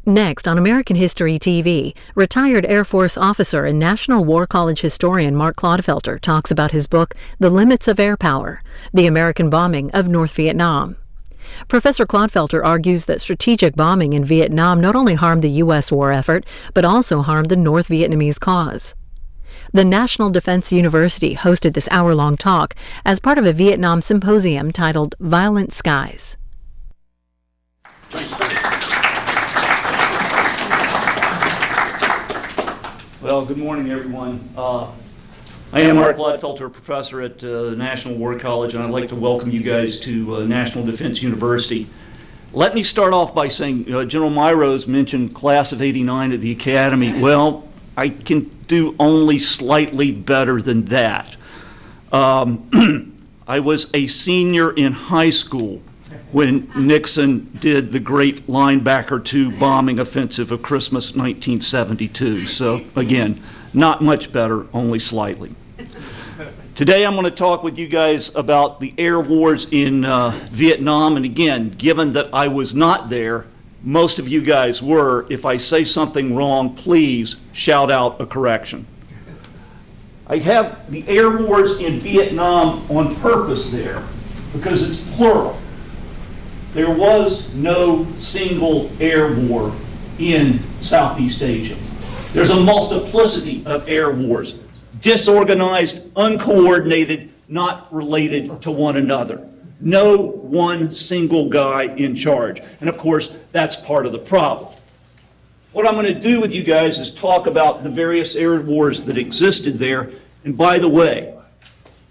Next, on American History TV, retired Air Force officer and National War College historian Mark Clodfelter talks about his book, The Limits of Air Power, The American Bombing of North Vietnam. Professor Clodfelter argues that strategic bombing in Vietnam not only harmed the U.S. war effort, but also harmed the North Vietnamese cause. The National Defense University hosted this hour-long talk as part of a Vietnam symposium titled Violent Skies. Well, good morning, everyone. I am Mark Clodfelter, professor at the National War College, and I'd like to welcome you guys to National Defense University. Let me start off by saying General Myros mentioned class of '89 at the Academy. Well, I can do only slightly better than that. I was a senior in high school when Nixon did the great Linebacker II bombing offensive of Christmas 1972. So again, not much better, only slightly. Today I'm going to talk with you guys about the air wars in Vietnam, and again, given that I was not there, most of you guys were. If I say something wrong, please shout out a correction. I have the air wars in Vietnam on purpose there because it's plural. There was no single air war in Southeast Asia. There's a multiplicity of air wars, disorganized, uncoordinated, not related to one another. No one single guy in charge. And of course, that's part of the problem. What I'm going to do with you guys is talk about the various air wars that existed there. And by the way,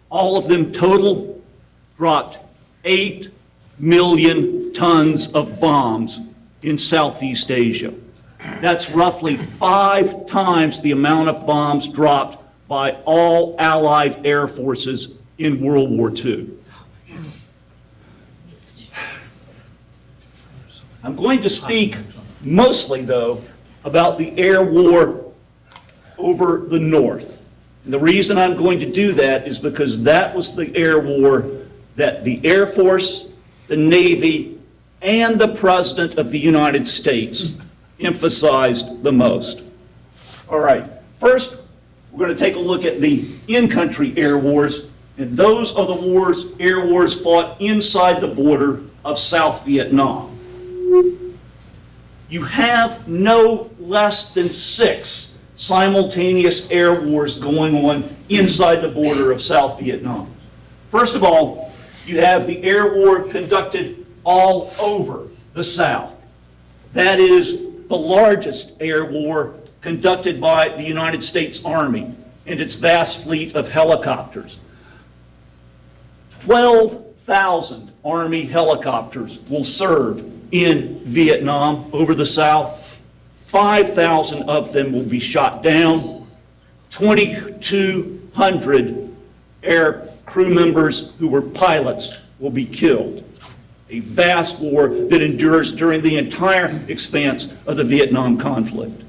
all of them total dropped 8 million tons of bombs in Southeast Asia. That's roughly 5 times the amount of bombs dropped by all Allied air forces in World War II. I'm going to speak mostly, though, about the air war over the North. And the reason I'm going to do that is because that was the air war that the Air Force, the Navy, and the President of the United States emphasized the most. All right, first, we're going to take a look at the in-country air wars, and those are the air wars fought inside the border of South Vietnam. You have no less than 6 simultaneous air wars going on inside the border of South Vietnam. First of all, you have the air war conducted all over the South. That is the largest air war conducted by the United States Army and its vast fleet of helicopters. 12,000 Army helicopters will serve in Vietnam over the South. 5,000 of them will be shot down. 2,200 air crew members who were pilots will be killed. A vast war that endures during the entire expanse of the Vietnam conflict.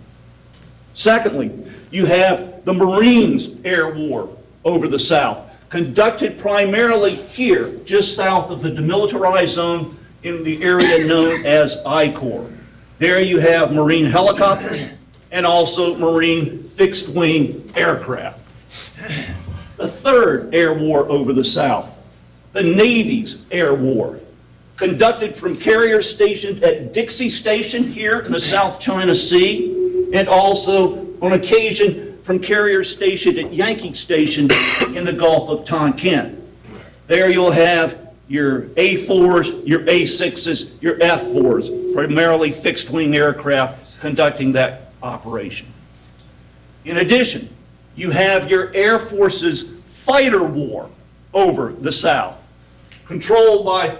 Secondly, you have the Marines air war over the South, conducted primarily here, just south of the demilitarized zone in the area known as I Corps. There you have Marine helicopters and also Marine fixed-wing aircraft. The third air war over the South, the Navy's air war, conducted from carriers stationed at Dixie Station here in the South China Sea, and also on occasion from carriers stationed at Yankee Station in the Gulf of Tonkin. There you'll have your A4s, your A6s, your F4s, primarily fixed-wing aircraft conducting that operation. In addition, you have your Air Force's fighter war over the South, controlled by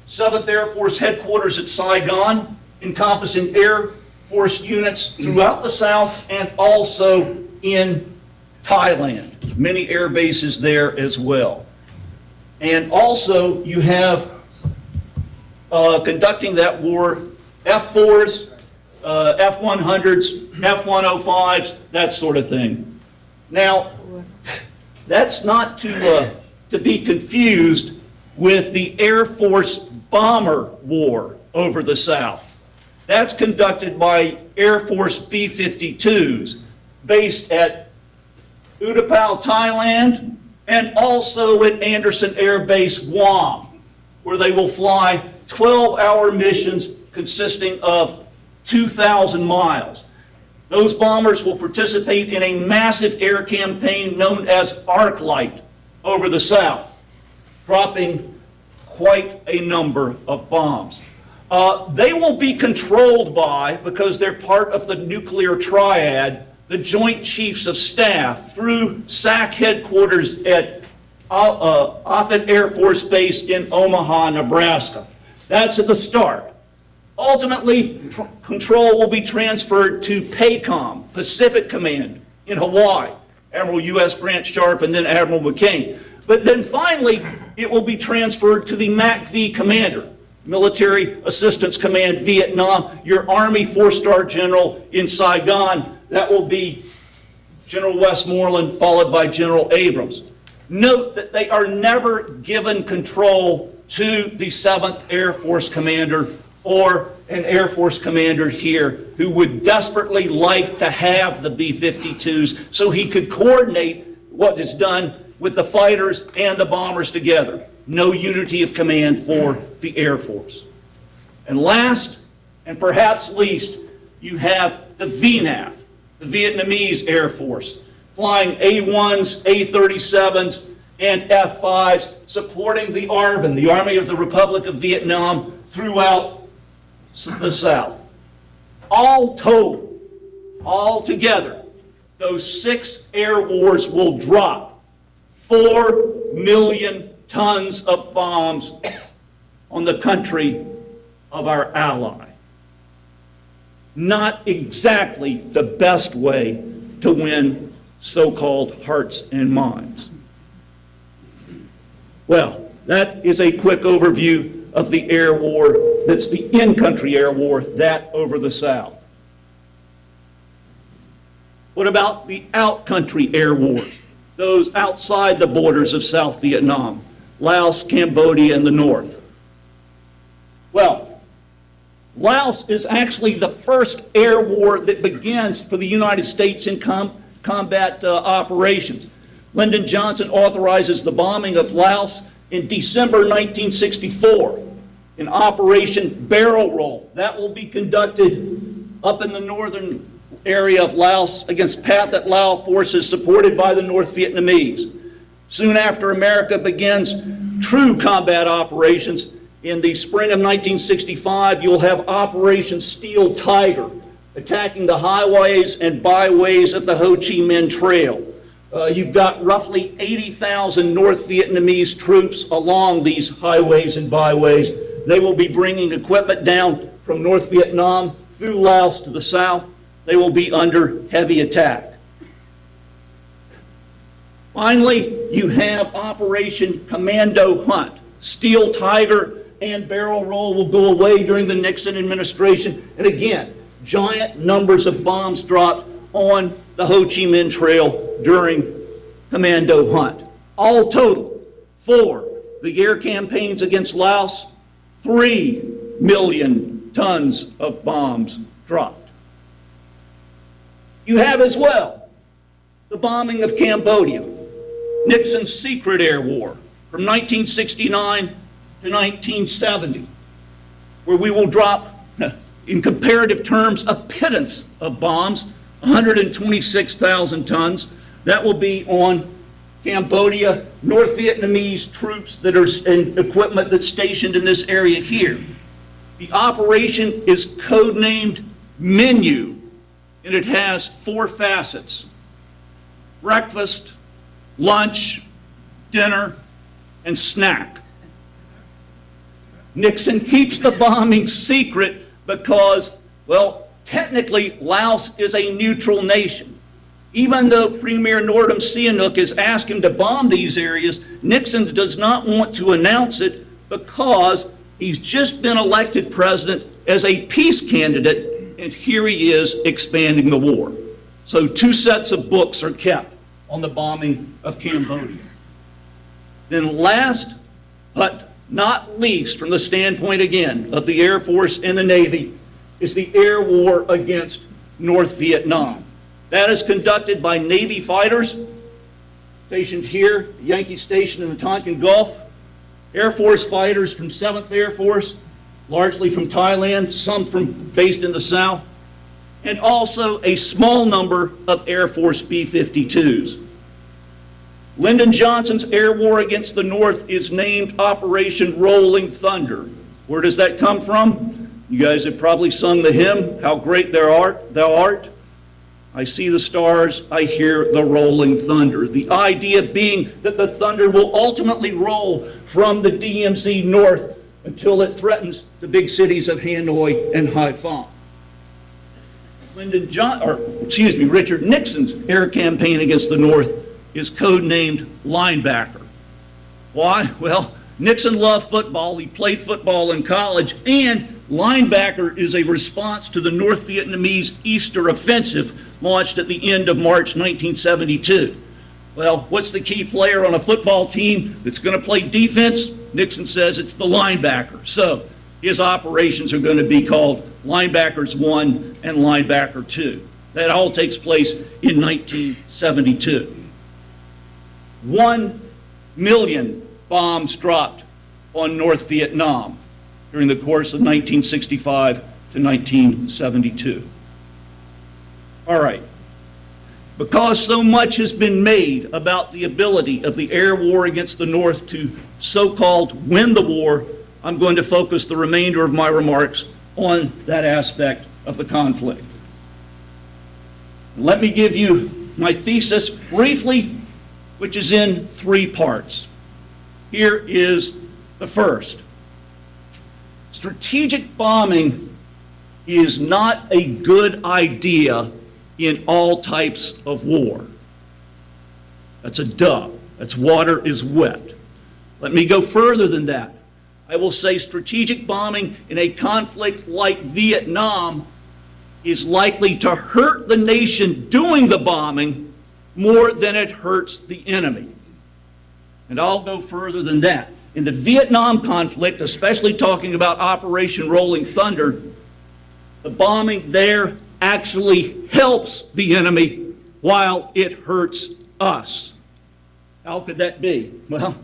7th Air Force headquarters at Saigon, encompassing Air Force units throughout the South and also in Thailand. Many air bases there as well. And also you have conducting that war F4s, F-100s, F-105s, that sort of thing. Now, that's not to be confused with the Air Force bomber war over the South. That's conducted by Air Force B-52s based at Utapao, Thailand, and also at Andersen Air Base, Guam, where they will fly 12-hour missions consisting of 2,000 miles. Those bombers will participate in a massive air campaign known as ArcLight over the South, dropping quite a number of bombs. They will be controlled by, because they're part of the nuclear triad, the Joint Chiefs of Staff through SAC headquarters at Offutt Air Force Base in Omaha, Nebraska. That's at the start. Ultimately, control will be transferred to PACOM, Pacific Command, in Hawaii, Admiral U.S. Grant Sharp and then Admiral McCain. But then finally, it will be transferred to the MACV commander, Military Assistance Command Vietnam, your Army four-star general in Saigon. That will be General Westmoreland, followed by General Abrams. Note that they are never given control to the 7th Air Force commander or an Air Force commander here who would desperately like to have the B-52s so he could coordinate what is done with the fighters and the bombers together. No unity of command for the Air Force. And last, and perhaps least, you have the VNAV, the Vietnamese Air Force, flying A-1s, A-37s, and F-5s, supporting the ARVN, the Army of the Republic of Vietnam, throughout the South. All told, all together, those 6 air wars will drop 4 million tons of bombs on the country of our ally. Not exactly the best way to win so-called hearts and minds. Well, that is a quick overview of the air war, that's the in-country air war, that over the South. What about the out-country air wars, those outside the borders of South Vietnam, Laos, Cambodia, and the North? Well, Laos is actually the first air war that begins for the United States in combat operations. Lyndon Johnson authorizes the bombing of Laos in December 1964 in Operation Barrel Roll. That will be conducted up in the northern area of Laos against Pathet Lao forces supported by the North Vietnamese. Soon after, America begins true combat operations. In the spring of 1965, you'll have Operation Steel Tiger, attacking the highways and byways of the Ho Chi Minh Trail. You've got roughly 80,000 North Vietnamese troops along these highways and byways. They will be bringing equipment down from North Vietnam through Laos to the south. They will be under heavy attack. Finally, you have Operation Commando Hunt. Steel Tiger and Barrel Roll will go away during the Nixon administration. And again, giant numbers of bombs dropped on the Ho Chi Minh Trail during Commando Hunt. All total, for the air campaigns against Laos, 3 million tons of bombs dropped. You have as well the bombing of Cambodia, Nixon's secret air war from 1969 to 1970, where we will drop, in comparative terms, a pittance of bombs, 126,000 tons. That will be on Cambodia, North Vietnamese troops that are and equipment that's stationed in this area here. The operation is codenamed Menu, and it has 4 facets: breakfast, lunch, dinner, and snack. Nixon keeps the bombing secret because, well, technically Laos is a neutral nation. Even though Premier Nortam Sihanouk has asked him to bomb these areas, Nixon does not want to announce it because he's just been elected president as a peace candidate, and here he is expanding the war. So 2 sets of books are kept on the bombing of Cambodia. Then last but not least, from the standpoint again of the Air Force and the Navy, is the air war against North Vietnam. That is conducted by Navy fighters stationed here, Yankee Station in the Tonkin Gulf, Air Force fighters from 7th Air Force, largely from Thailand, some based in the South, and also a small number of Air Force B-52s. Lyndon Johnson's air war against the North is named Operation Rolling Thunder. Where does that come from? You guys have probably sung the hymn, How Great Thou Art. I see the stars, I hear the rolling thunder. The idea being that the thunder will ultimately roll from the DMZ north until it threatens the big cities of Hanoi and Haiphong. Richard Nixon's air campaign against the North is codenamed Linebacker. Why? Well, Nixon loved football. He played football in college, and Linebacker is a response to the North Vietnamese Easter Offensive launched at the end of March 1972. Well, what's the key player on a football team that's going to play defense? Nixon says it's the linebacker. So his operations are going to be called Linebackers 1 and Linebacker 2. That all takes place in 1972. 1 million bombs dropped on North Vietnam during the course of 1965 to 1972. All right. Because so much has been made about the ability of the air war against the North to so-called win the war, I'm going to focus the remainder of my remarks on that aspect of the conflict. Let me give you my thesis briefly, which is in 3 parts. Here is the first. Strategic bombing is not a good idea in all types of war. That's a duh. That's water is wet. Let me go further than that. I will say strategic bombing in a conflict like Vietnam is likely to hurt the nation doing the bombing more than it hurts the enemy. And I'll go further than that. In the Vietnam conflict, especially talking about Operation Rolling Thunder, the bombing there actually helps the enemy while it hurts us. How could that be? Well,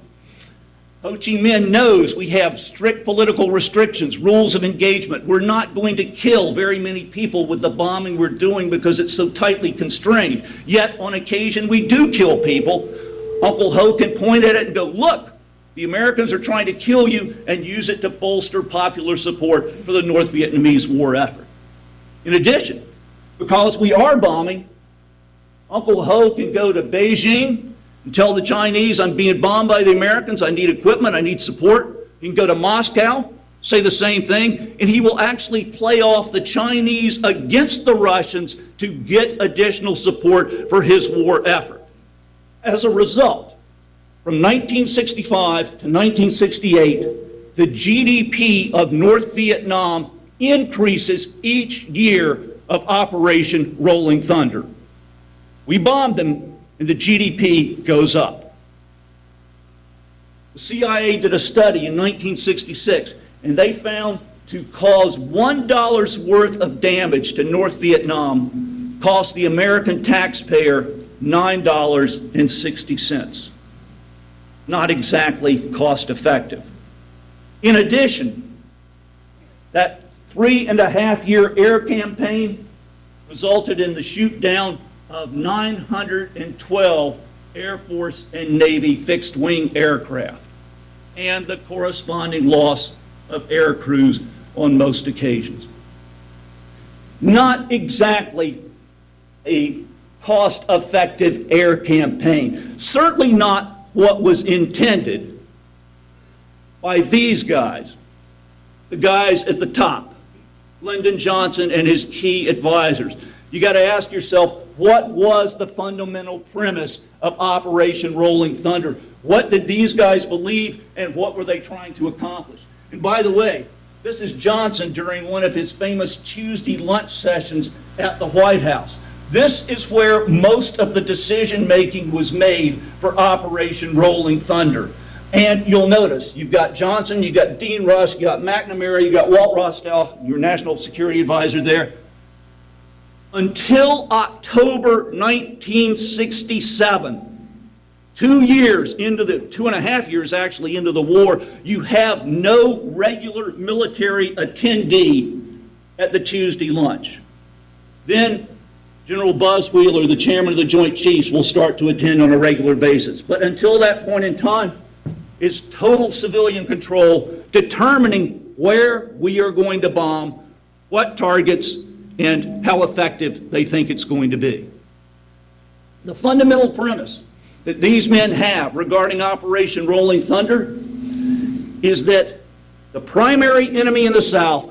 Ho Chi Minh knows we have strict political restrictions, rules of engagement. We're not going to kill very many people with the bombing we're doing because it's so tightly constrained. Yet, on occasion, we do kill people. Uncle Ho can point at it and go, look, the Americans are trying to kill you, and use it to bolster popular support for the North Vietnamese war effort. In addition, because we are bombing, Uncle Ho can go to Beijing and tell the Chinese, I'm being bombed by the Americans, I need equipment, I need support. He can go to Moscow, say the same thing, and he will actually play off the Chinese against the Russians to get additional support for his war effort. As a result, from 1965 to 1968, the GDP of North Vietnam increases each year of Operation Rolling Thunder. We bombed them, and the GDP goes up. The CIA did a study in 1966, and they found to cause $1 worth of damage to North Vietnam cost the American taxpayer $9.60. Not exactly cost effective. In addition, that 3.5-year air campaign resulted in the shoot down of 912 Air Force and Navy fixed-wing aircraft and the corresponding loss of air crews on most occasions. Not exactly a cost-effective air campaign. Certainly not what was intended by these guys, the guys at the top, Lyndon Johnson and his key advisors. You got to ask yourself, what was the fundamental premise of Operation Rolling Thunder? What did these guys believe, and what were they trying to accomplish? And by the way, this is Johnson during one of his famous Tuesday lunch sessions at the White House. This is where most of the decision-making was made for Operation Rolling Thunder. And you'll notice, you've got Johnson, you've got Dean Rusk, you've got McNamara, you've got Walt Rostow, your national security advisor there. Until October 1967, 2 years into the, 2.5 years actually into the war, you have no regular military attendee at the Tuesday lunch. Then General Buzz Wheeler, the chairman of the Joint Chiefs, will start to attend on a regular basis. But until that point in time, it's total civilian control, determining where we are going to bomb, what targets, and how effective they think it's going to be. The fundamental premise that these men have regarding Operation Rolling Thunder is that the primary enemy in the South,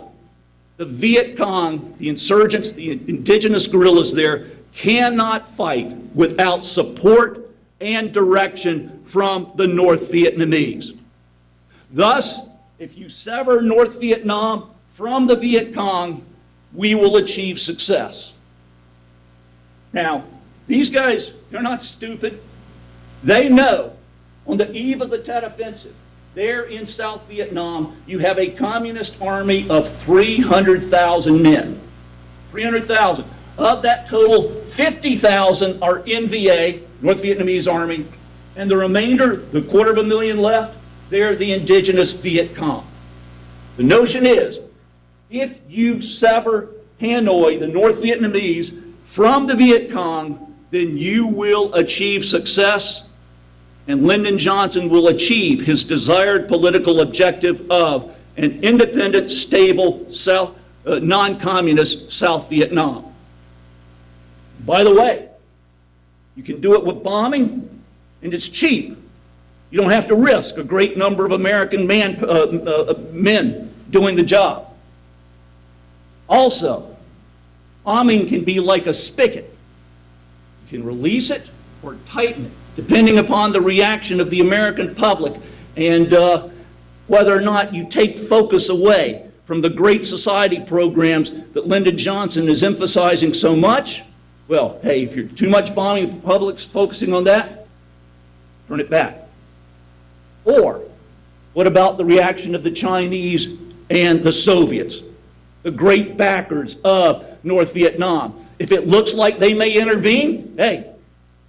the Viet Cong, the insurgents, the indigenous guerrillas there, cannot fight without support and direction from the North Vietnamese. Thus, if you sever North Vietnam from the Viet Cong, we will achieve success. Now, these guys, they're not stupid. They know on the eve of the Tet Offensive, there in South Vietnam, you have a communist army of 300,000 men. 300,000. Of that total, 50,000 are NVA, North Vietnamese Army, and the remainder, the 250,000 left, they're the indigenous Viet Cong. The notion is, if you sever Hanoi, the North Vietnamese, from the Viet Cong, then you will achieve success, and Lyndon Johnson will achieve his desired political objective of an independent, stable, non-communist South Vietnam. By the way, you can do it with bombing, and it's cheap. You don't have to risk a great number of American men doing the job. Also, bombing can be like a spigot. You can release it or tighten it, depending upon the reaction of the American public and whether or not you take focus away from the Great Society programs that Lyndon Johnson is emphasizing so much. Well, hey, if you're too much bombing, the public's focusing on that, turn it back. Or, what about the reaction of the Chinese and the Soviets, the great backers of North Vietnam? If it looks like they may intervene, hey,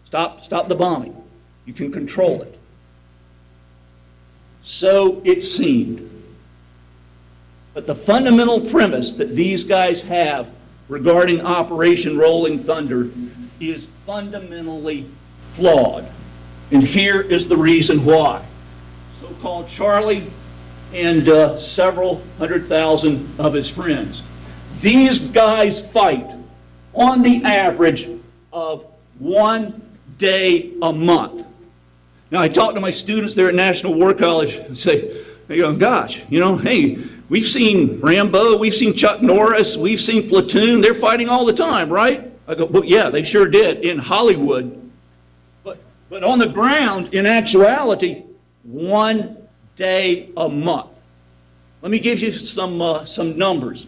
stop the bombing. You can control it. So it seemed. But the fundamental premise that these guys have regarding Operation Rolling Thunder is fundamentally flawed. And here is the reason why. So-called Charlie and several 100,000 of his friends. These guys fight on the average of 1 day a month. Now, I talk to my students there at National War College and say, they go, gosh, you know, hey, we've seen Rambo, we've seen Chuck Norris, we've seen Platoon, they're fighting all the time, right? I go, well, yeah, they sure did in Hollywood. But on the ground, in actuality, 1 day a month. Let me give you some numbers.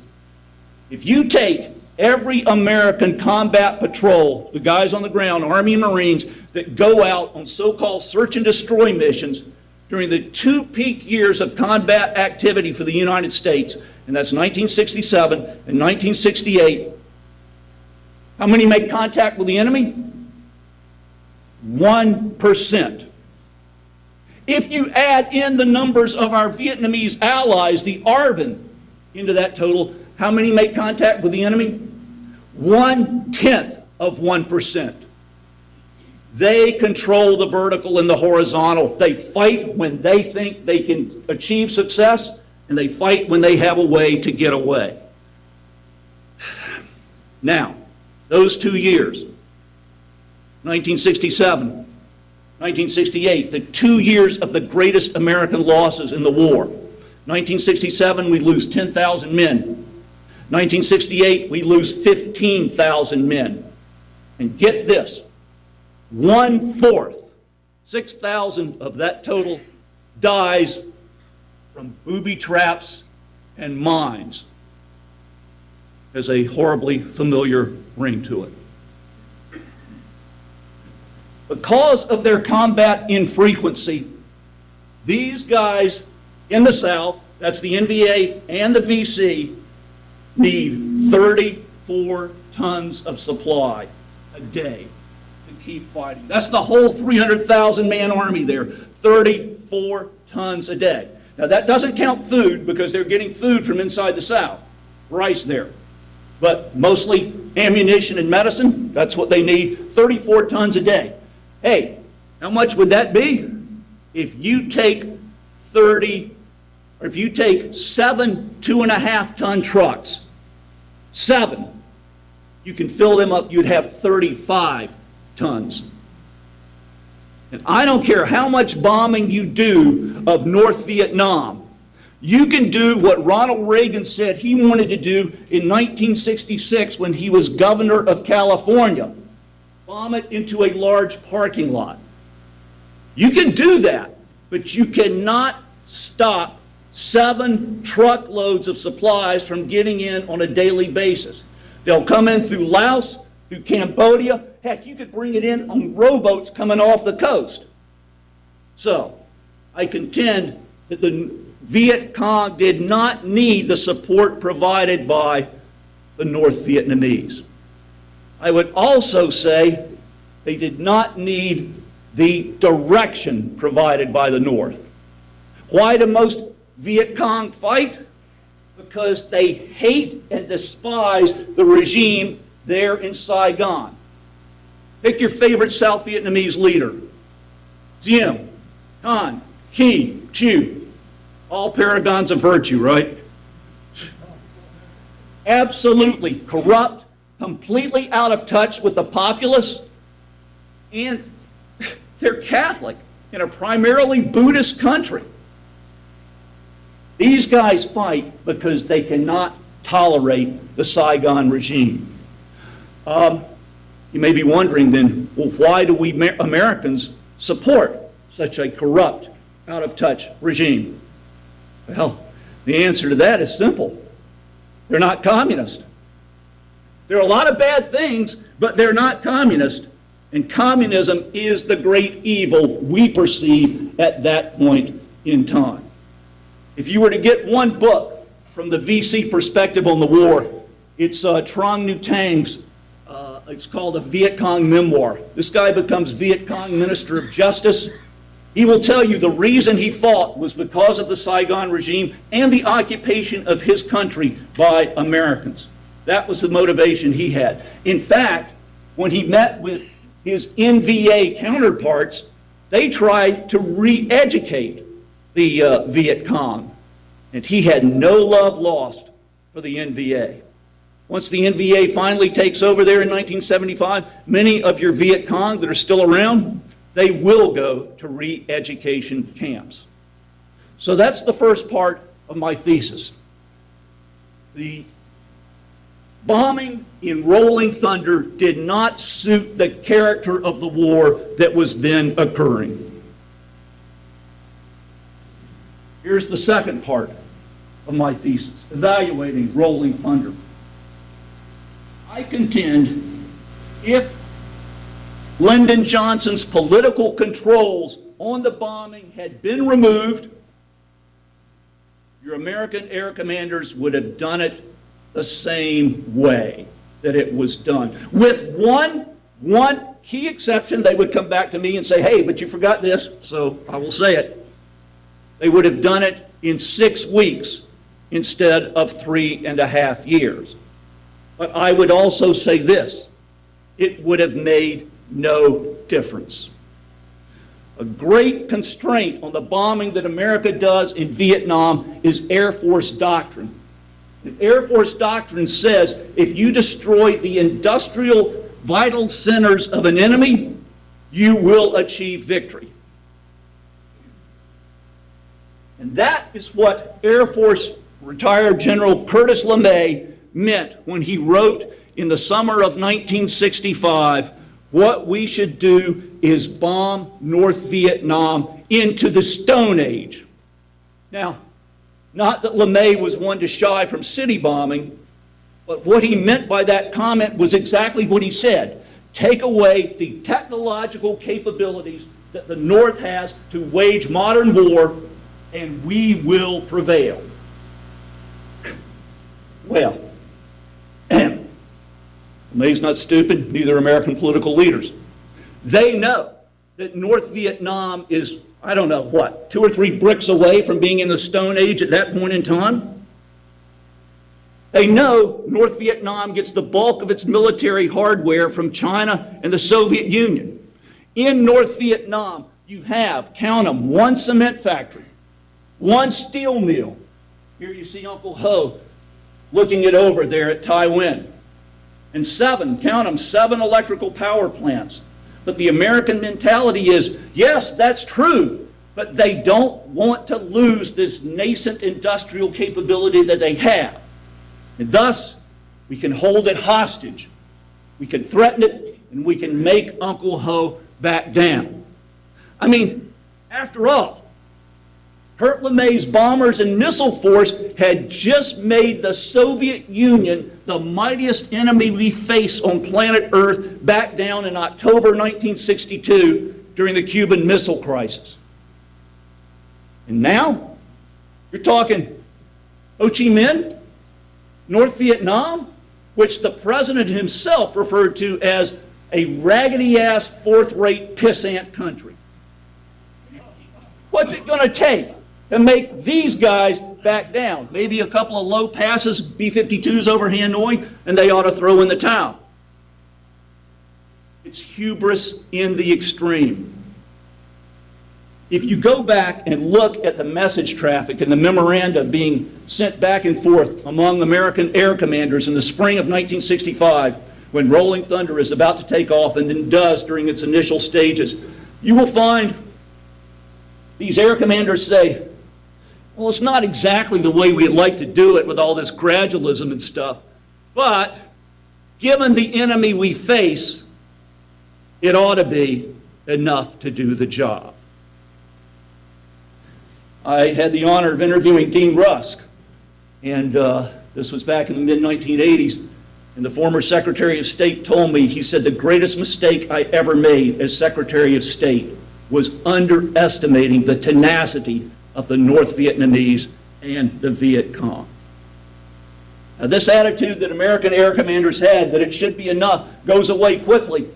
If you take every American combat patrol, the guys on the ground, Army and Marines, that go out on so-called search and destroy missions during the 2 peak years of combat activity for the United States, and that's 1967 and 1968, how many make contact with the enemy? 1%. If you add in the numbers of our Vietnamese allies, the ARVN, into that total, how many make contact with the enemy? 0.1%. They control the vertical and the horizontal. They fight when they think they can achieve success, and they fight when they have a way to get away. Now, those 2 years, 1967, 1968, the 2 years of the greatest American losses in the war. 1967, we lose 10,000 men. 1968, we lose 15,000 men. And get this, 1/4, 6,000 of that total dies from booby traps and mines. Has a horribly familiar ring to it. Because of their combat infrequency, These guys in the South, that's the NVA and the VC, need 34 tons of supply a day to keep fighting. That's the whole 300,000 man army there, 34 tons a day. Now that doesn't count food because they're getting food from inside the South, rice there. But mostly ammunition and medicine, that's what they need, 34 tons a day. Hey, how much would that be? If you take 7 2.5-ton trucks, 7, you can fill them up, you'd have 35 tons. And I don't care how much bombing you do of North Vietnam, you can do what Ronald Reagan said he wanted to do in 1966 when he was governor of California. Bomb it into a large parking lot. You can do that, but you cannot stop 7 truckloads of supplies from getting in on a daily basis. They'll come in through Laos, through Cambodia. Heck, you could bring it in on rowboats coming off the coast. So, I contend that the Viet Cong did not need the support provided by the North Vietnamese. I would also say they did not need the direction provided by the North. Why do most Viet Cong fight? Because they hate and despise the regime there in Saigon. Pick your favorite South Vietnamese leader. Diem, Han, Qui, Chu. All paragons of virtue, right? Absolutely corrupt, completely out of touch with the populace, and they're Catholic in a primarily Buddhist country. These guys fight because they cannot tolerate the Saigon regime. You may be wondering then, well, why do we Americans support such a corrupt, out of touch regime? Well, the answer to that is simple. They're not communist. There are a lot of bad things, but they're not communist. And communism is the great evil we perceive at that point in time. If you were to get one book from the VC perspective on the war, it's Trong Nhu Thang's, it's called a Viet Cong memoir. This guy becomes Viet Cong Minister of Justice. He will tell you the reason he fought was because of the Saigon regime and the occupation of his country by Americans. That was the motivation he had. In fact, when he met with his NVA counterparts, they tried to re-educate the Viet Cong, and he had no love lost for the NVA. Once the NVA finally takes over there in 1975, many of your Viet Cong that are still around, they will go to re-education camps. So that's the first part of my thesis. The bombing in Rolling Thunder did not suit the character of the war that was then occurring. Here's the second part of my thesis, evaluating Rolling Thunder. I contend if Lyndon Johnson's political controls on the bombing had been removed, your American air commanders would have done it the same way that it was done. With one key exception, they would come back to me and say, hey, but you forgot this, so I will say it. They would have done it in 6 weeks instead of 3.5 years. But I would also say this, it would have made no difference. A great constraint on the bombing that America does in Vietnam is Air Force doctrine. The Air Force doctrine says if you destroy the industrial vital centers of an enemy, you will achieve victory. And that is what Air Force retired General Curtis LeMay meant when he wrote in the summer of 1965, what we should do is bomb North Vietnam into the Stone Age. Now, not that LeMay was one to shy from city bombing, but what he meant by that comment was exactly what he said. Take away the technological capabilities that the North has to wage modern war, and we will prevail. Well, May's not stupid, neither are American political leaders. They know that North Vietnam is, I don't know what, 2 or 3 bricks away from being in the Stone Age at that point in time. They know North Vietnam gets the bulk of its military hardware from China and the Soviet Union. In North Vietnam, you have, count them, 1 cement factory, 1 steel mill. Here you see Uncle Ho looking it over there at Tai Nguyen. And 7, count them, 7 electrical power plants. But the American mentality is, yes, that's true, but they don't want to lose this nascent industrial capability that they have. And thus, we can hold it hostage. We can threaten it, and we can make Uncle Ho back down. I mean, after all, Kurt LeMay's bombers and missile force had just made the Soviet Union the mightiest enemy we face on planet Earth back down in October 1962 during the Cuban Missile Crisis. And now, you're talking Ho Chi Minh, North Vietnam, which the president himself referred to as a raggedy-ass, fourth-rate pissant country. What's it going to take to make these guys back down? Maybe a couple of low passes, B-52s over Hanoi, and they ought to throw in the towel. It's hubris in the extreme. If you go back and look at the message traffic and the memoranda being sent back and forth among American air commanders in the spring of 1965, when Rolling Thunder is about to take off and then does during its initial stages, you will find these air commanders say, well, it's not exactly the way we'd like to do it with all this gradualism and stuff, but given the enemy we face, it ought to be enough to do the job. I had the honor of interviewing Dean Rusk, and this was back in the mid-1980s, and the former Secretary of State told me, he said, the greatest mistake I ever made as Secretary of State was underestimating the tenacity of the North Vietnamese and the Viet Cong. Now, this attitude that American air commanders had, that it should be enough, goes away quickly.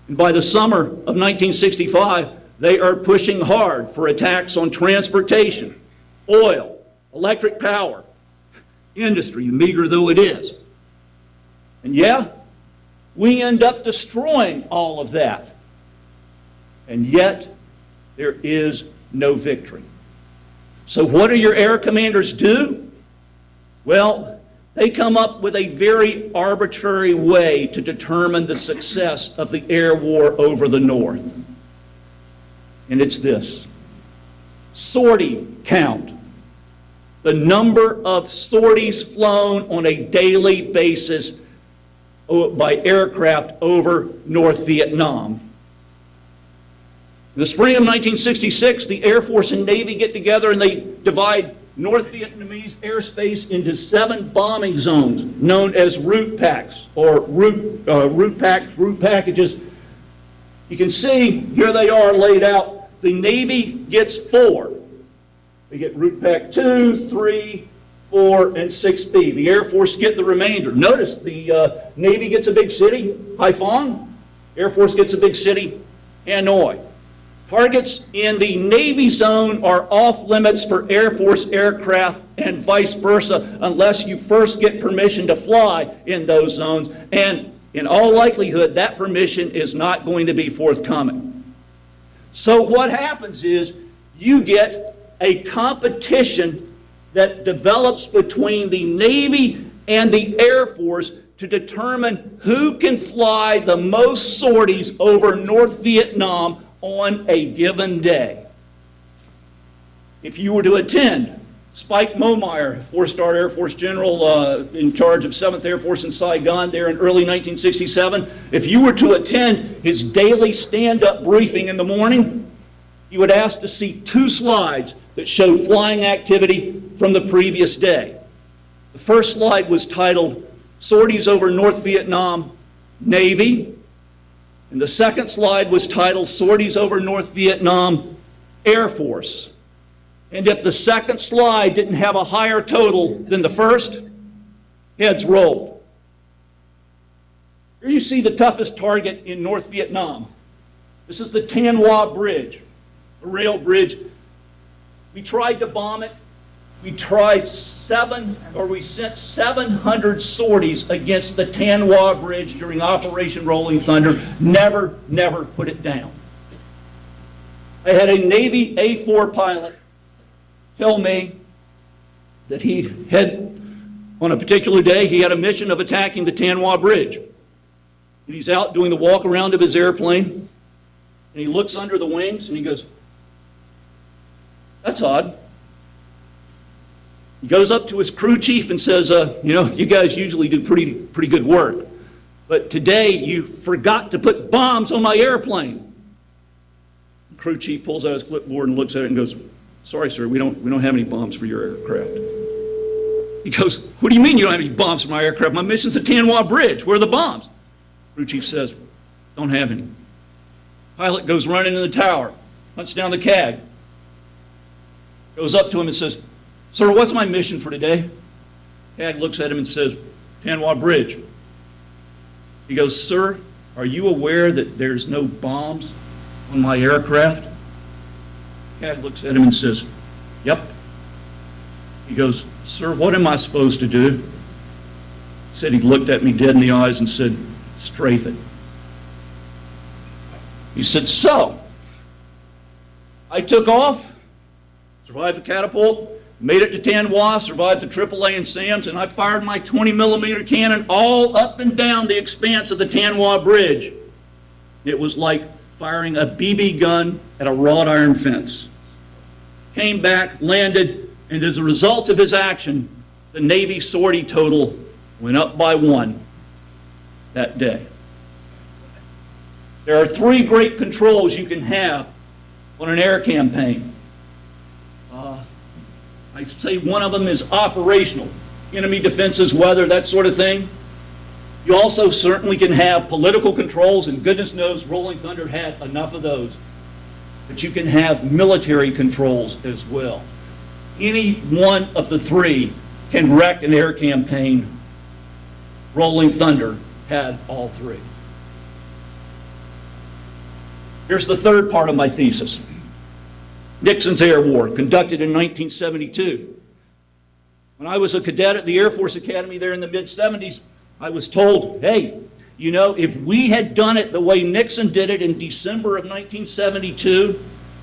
And by the summer of 1965, they are pushing hard for attacks on transportation, oil, electric power, industry, meager though it is. And yeah, we end up destroying all of that. And yet, there is no victory. So what do your air commanders do? Well, they come up with a very arbitrary way to determine the success of the air war over the North. And it's this: sortie count. The number of sorties flown on a daily basis by aircraft over North Vietnam. In the spring of 1966, the Air Force and Navy get together and they divide North Vietnamese airspace into 7 bombing zones known as route packs, or route packages. You can see here they are laid out. The Navy gets 4. They get route pack 2, 3, 4, and 6B. The Air Force get the remainder. Notice the Navy gets a big city, Haiphong. Air Force gets a big city, Hanoi. Targets in the Navy zone are off limits for Air Force aircraft and vice versa unless you first get permission to fly in those zones. And in all likelihood, that permission is not going to be forthcoming. So what happens is you get a competition that develops between the Navy and the Air Force to determine who can fly the most sorties over North Vietnam on a given day. If you were to attend, Spike Momeyer, 4-star Air Force general in charge of 7th Air Force in Saigon there in early 1967, if you were to attend his daily stand-up briefing in the morning, you would ask to see 2 slides that showed flying activity from the previous day. The first slide was titled, Sorties over North Vietnam, Navy. And the second slide was titled Sorties Over North Vietnam Air Force. And if the second slide didn't have a higher total than the first, heads rolled. Here you see the toughest target in North Vietnam. This is the Tan Hoa Bridge, a rail bridge. We tried to bomb it. We sent 700 sorties against the Tan Hoa Bridge during Operation Rolling Thunder. Never put it down. I had a Navy A-4 pilot tell me that he had, on a particular day, he had a mission of attacking the Tan Hoa Bridge. And he's out doing the walk around of his airplane, and he looks under the wings and he goes, "That's odd." He goes up to his crew chief and says, you guys usually do pretty good work, but today you forgot to put bombs on my airplane. The crew chief pulls out his clipboard and looks at it and goes, "Sorry, sir, we don't have any bombs for your aircraft." He goes, "What do you mean you don't have any bombs for my aircraft? My mission's at Tan Hoa Bridge. Where are the bombs?" Crew chief says, "Don't have any." Pilot goes running in the tower, hunts down the CAG, goes up to him and says, "Sir, what's my mission for today?" CAG looks at him and says, "Tan Hoa Bridge." He goes, "Sir, are you aware that there's no bombs on my aircraft?" CAG looks at him and says, "Yep." He goes, "Sir, what am I supposed to do?" He said he looked at me dead in the eyes and said, "Strafe it." He said, so I took off, survived the catapult, made it to Tan Hoa, survived the AAA and SAMs, and I fired my 20-millimeter cannon all up and down the expanse of the Tan Hoa Bridge. It was like firing a BB gun at a wrought iron fence. Came back, landed, and as a result of his action, the Navy sortie total went up by 1 that day. There are 3 great controls you can have on an air campaign. I'd say one of them is operational, enemy defenses, weather, that sort of thing. You also certainly can have political controls, and goodness knows Rolling Thunder had enough of those. But you can have military controls as well. Any one of the 3 can wreck an air campaign. Rolling Thunder had all 3. Here's the third part of my thesis. Nixon's Air War, conducted in 1972. When I was a cadet at the Air Force Academy there in the mid-70s, I was told, hey, if we had done it the way Nixon did it in December of 1972,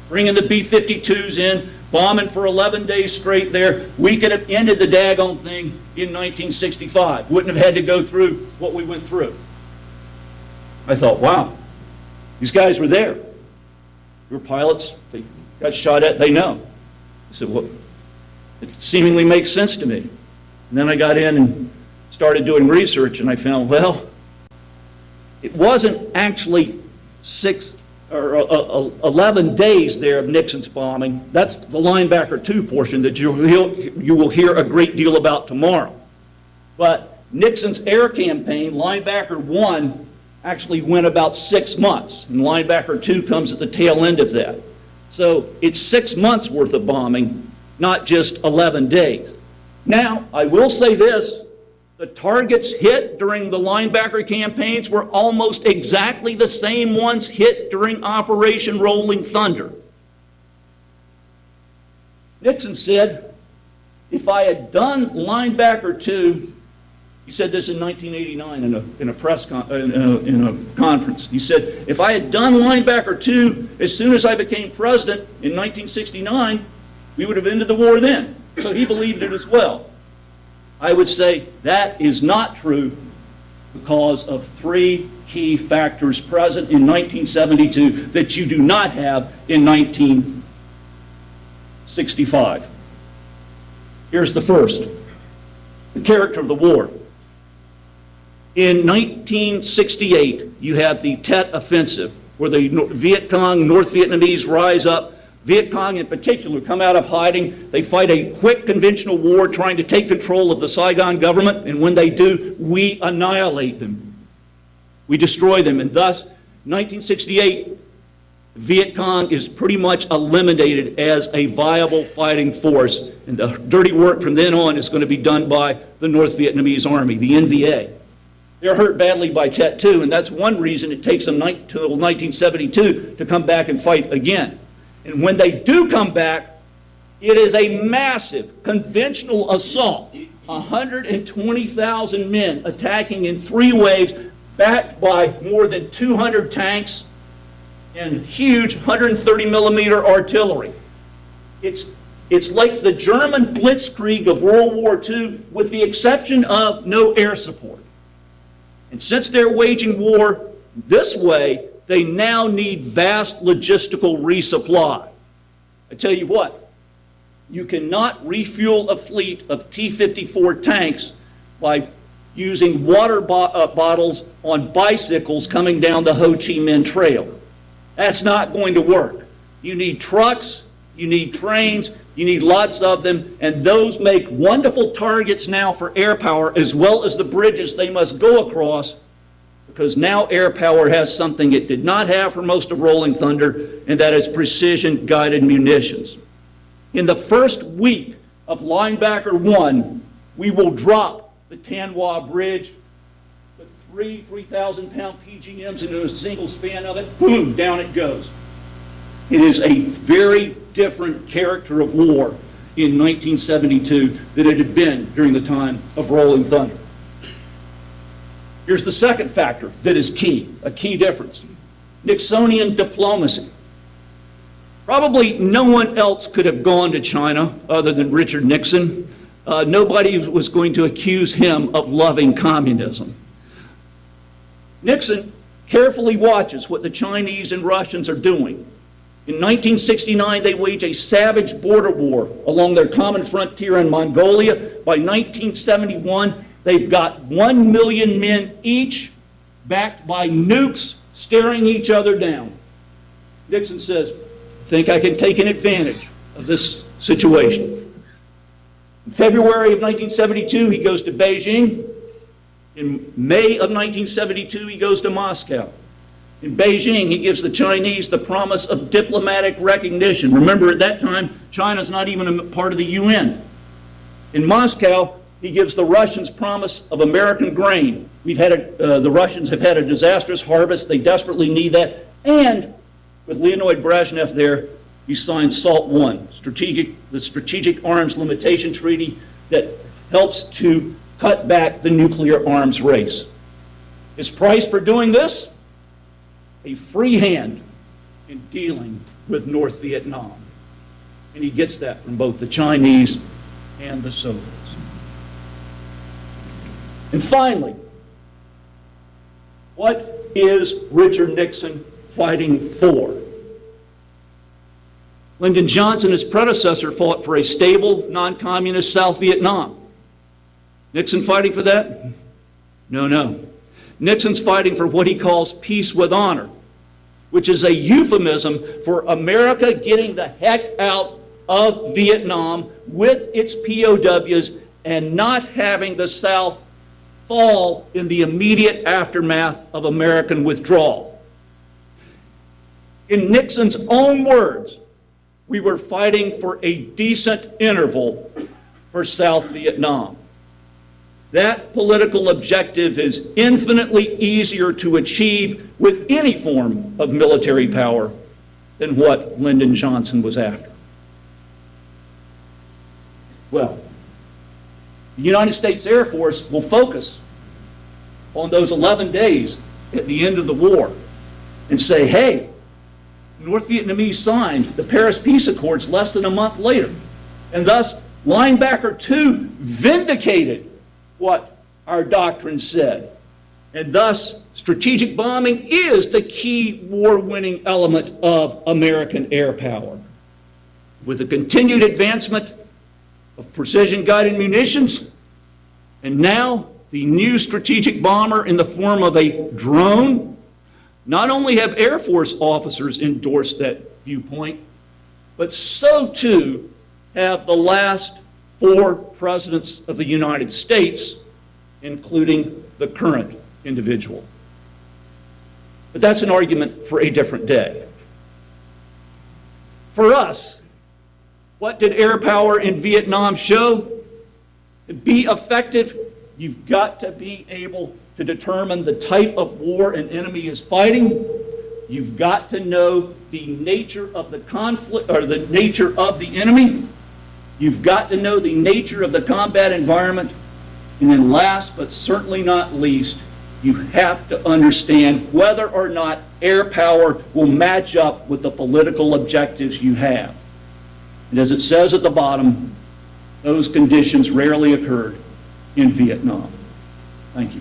bringing the B-52s in, bombing for 11 days straight there, we could have ended the daggone thing in 1965. Wouldn't have had to go through what we went through. I thought, wow, these guys were there. They were pilots. They got shot at. They know. I said, well, it seemingly makes sense to me. And then I got in and started doing research, and I found, well, it wasn't actually 6 or 11 days there of Nixon's bombing. That's the Linebacker 2 portion that you will hear a great deal about tomorrow. But Nixon's air campaign, Linebacker 1, actually went about 6 months, and Linebacker 2 comes at the tail end of that. So it's 6 months worth of bombing, not just 11 days. Now, I will say this, the targets hit during the Linebacker campaigns were almost exactly the same ones hit during Operation Rolling Thunder. Nixon said, if I had done Linebacker 2, he said this in 1989 in a conference. He said, if I had done Linebacker 2 as soon as I became president in 1969, we would have ended the war then. So he believed it as well. I would say that is not true because of 3 key factors present in 1972 that you do not have in 1965. Here's the first, the character of the war. In 1968, you have the Tet Offensive, where the Viet Cong, North Vietnamese rise up. Viet Cong in particular come out of hiding. They fight a quick conventional war trying to take control of the Saigon government, and when they do, we annihilate them. We destroy them, and thus 1968, Viet Cong is pretty much eliminated as a viable fighting force, and the dirty work from then on is going to be done by the North Vietnamese Army, the NVA. They're hurt badly by Tet too, and that's one reason it takes them until 1972 to come back and fight again. And when they do come back, it is a massive conventional assault. 120,000 men attacking in 3 waves, backed by more than 200 tanks and huge 130 millimeter artillery. It's like the German blitzkrieg of World War II, with the exception of no air support. And since they're waging war this way, they now need vast logistical resupply. I tell you what, you cannot refuel a fleet of T-54 tanks by using water bottles on bicycles coming down the Ho Chi Minh Trail. That's not going to work. You need trucks, you need trains, you need lots of them, and those make wonderful targets now for air power, as well as the bridges they must go across, because now air power has something it did not have for most of Rolling Thunder, and that is precision-guided munitions. In the first week of Linebacker 1, we will drop the Tan Hoa Bridge with 3,000-pound PGMs into a single span of it. Boom, down it goes. It is a very different character of war in 1972 than it had been during the time of Rolling Thunder. Here's the second factor that is key, a key difference. Nixonian diplomacy. Probably no one else could have gone to China other than Richard Nixon. Nobody was going to accuse him of loving communism. Nixon carefully watches what the Chinese and Russians are doing. In 1969, they wage a savage border war along their common frontier in Mongolia. By 1971, they've got 1 million men each, backed by nukes staring each other down. Nixon says, I think I can take an advantage of this situation. In February of 1972, he goes to Beijing. In May of 1972, he goes to Moscow. In Beijing, he gives the Chinese the promise of diplomatic recognition. Remember, at that time, China's not even a part of the UN. In Moscow, he gives the Russians promise of American grain. The Russians have had a disastrous harvest. They desperately need that. And with Leonid Brezhnev there, he signed SALT I, the Strategic Arms Limitation Treaty that helps to cut back the nuclear arms race. His price for doing this? A free hand in dealing with North Vietnam. And he gets that from both the Chinese and the Soviets. And finally, what is Richard Nixon fighting for? Lyndon Johnson, his predecessor, fought for a stable, non-communist South Vietnam. Nixon fighting for that? No. Nixon's fighting for what he calls peace with honor, which is a euphemism for America getting the heck out of Vietnam with its POWs and not having the South fall in the immediate aftermath of American withdrawal. In Nixon's own words, we were fighting for a decent interval for South Vietnam. That political objective is infinitely easier to achieve with any form of military power than what Lyndon Johnson was after. Well, the United States Air Force will focus on those 11 days at the end of the war and say, hey, North Vietnamese signed the Paris Peace Accords less than a month later, and thus Linebacker 2 vindicated what our doctrine said. And thus, strategic bombing is the key war-winning element of American air power. With the continued advancement of precision-guided munitions, and now the new strategic bomber in the form of a drone, not only have Air Force officers endorsed that viewpoint, but so too have the last 4 presidents of the United States, including the current individual. But that's an argument for a different day. For us, what did air power in Vietnam show? To be effective, you've got to be able to determine the type of war an enemy is fighting. You've got to know the nature of the conflict, or the nature of the enemy. You've got to know the nature of the combat environment. And then last, but certainly not least, you have to understand whether or not air power will match up with the political objectives you have. And as it says at the bottom, those conditions rarely occurred in Vietnam. Thank you.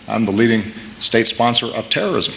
I'm the leading state sponsor of terrorism